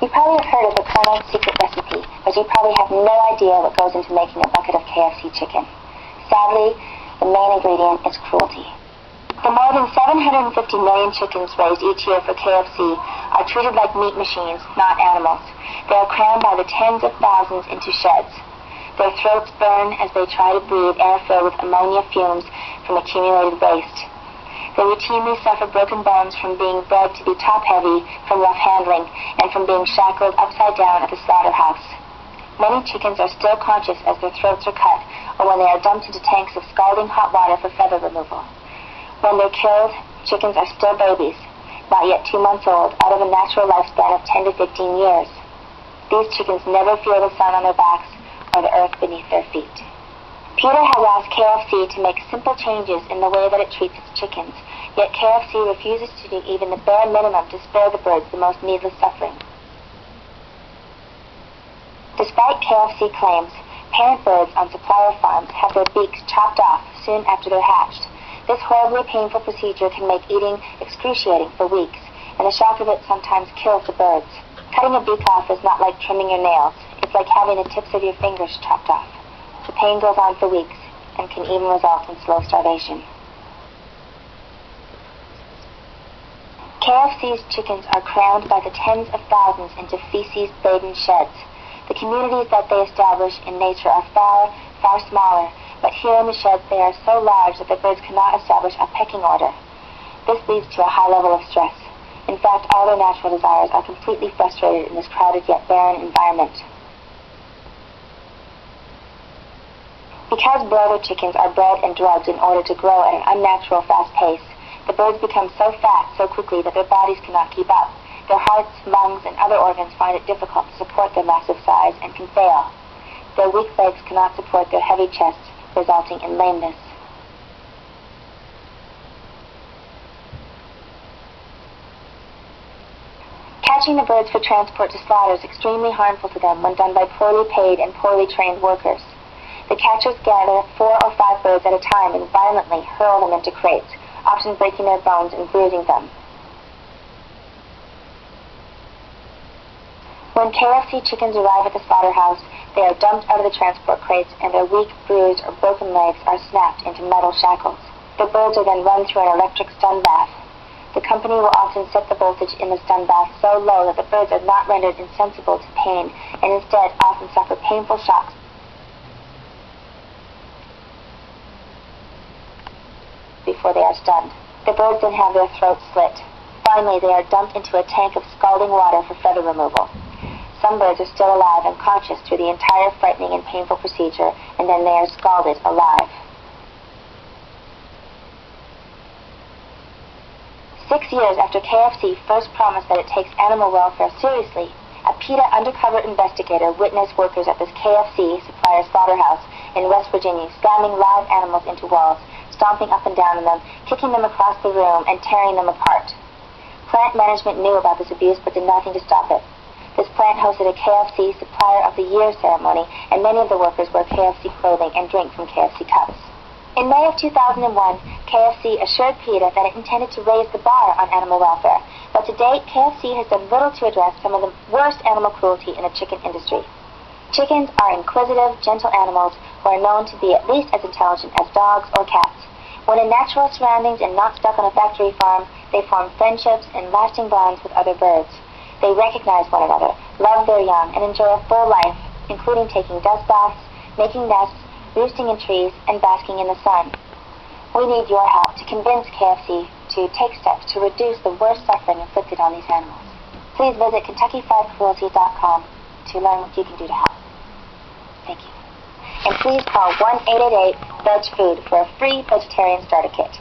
You probably have heard of the Colonel's secret recipe, but you probably have no idea what goes into making a bucket of KFC chicken. Sadly, the main ingredient is cruelty. The more than 750 million chickens raised each year for KFC are treated like meat machines, not animals. They are crammed by the tens of thousands into sheds. Their throats burn as they try to breathe air filled with ammonia fumes from accumulated waste. They routinely suffer broken bones from being bred to be top-heavy from rough handling and from being shackled upside down at the slaughterhouse. Many chickens are still conscious as their throats are cut or when they are dumped into tanks of scalding hot water for feather removal. When they're killed, chickens are still babies, not yet 2 months old, out of a natural lifespan of 10 to 15 years. These chickens never feel the sun on their backs or the earth beneath their feet. PETA has asked KFC to make simple changes in the way that it treats its chickens, yet KFC refuses to do even the bare minimum to spare the birds the most needless suffering. Despite KFC claims, parent birds on supplier farms have their beaks chopped off soon after they're hatched. This horribly painful procedure can make eating excruciating for weeks, and the shock of it sometimes kills the birds. Cutting a beak off is not like trimming your nails. It's like having the tips of your fingers chopped off. The pain goes on for weeks and can even result in slow starvation. KFC's chickens are crammed by the tens of thousands into feces-laden sheds. The communities that they establish in nature are far, far smaller, but here in the sheds they are so large that the birds cannot establish a pecking order. This leads to a high level of stress. In fact, all their natural desires are completely frustrated in this crowded yet barren environment. Because broiler chickens are bred and drugged in order to grow at an unnatural fast pace, the birds become so fat so quickly that their bodies cannot keep up. Their hearts, lungs, and other organs find it difficult to support their massive size and can fail. Their weak legs cannot support their heavy chests, resulting in lameness. Catching the birds for transport to slaughter is extremely harmful to them when done by poorly paid and poorly trained workers. The catchers gather 4 or 5 birds at a time and violently hurl them into crates, often breaking their bones and bruising them. When KFC chickens arrive at the slaughterhouse, they are dumped out of the transport crates and their weak, bruised, or broken legs are snapped into metal shackles. The birds are then run through an electric stun bath. The company will often set the voltage in the stun bath so low that the birds are not rendered insensible to pain and instead often suffer painful shocks before they are stunned. The birds then have their throats slit. Finally, they are dumped into a tank of scalding water for feather removal. Some birds are still alive and conscious through the entire frightening and painful procedure, and then they are scalded alive. 6 years after KFC first promised that it takes animal welfare seriously, a PETA undercover investigator witnessed workers at this KFC supplier slaughterhouse in West Virginia slamming live animals into walls, stomping up and down on them, kicking them across the room, and tearing them apart. Plant management knew about this abuse but did nothing to stop it. This plant hosted a KFC Supplier of the Year ceremony, and many of the workers wear KFC clothing and drink from KFC cups. In May of 2001, KFC assured PETA that it intended to raise the bar on animal welfare, but to date, KFC has done little to address some of the worst animal cruelty in the chicken industry. Chickens are inquisitive, gentle animals who are known to be at least as intelligent as dogs or cats. When in natural surroundings and not stuck on a factory farm, they form friendships and lasting bonds with other birds. They recognize one another, love their young, and enjoy a full life, including taking dust baths, making nests, roosting in trees, and basking in the sun. We need your help to convince KFC to take steps to reduce the worst suffering inflicted on these animals. Please visit KentuckyFriedCruelty.com to learn what you can do to help. Thank you. And please call 1-888-VEG-FOOD for a free vegetarian starter kit.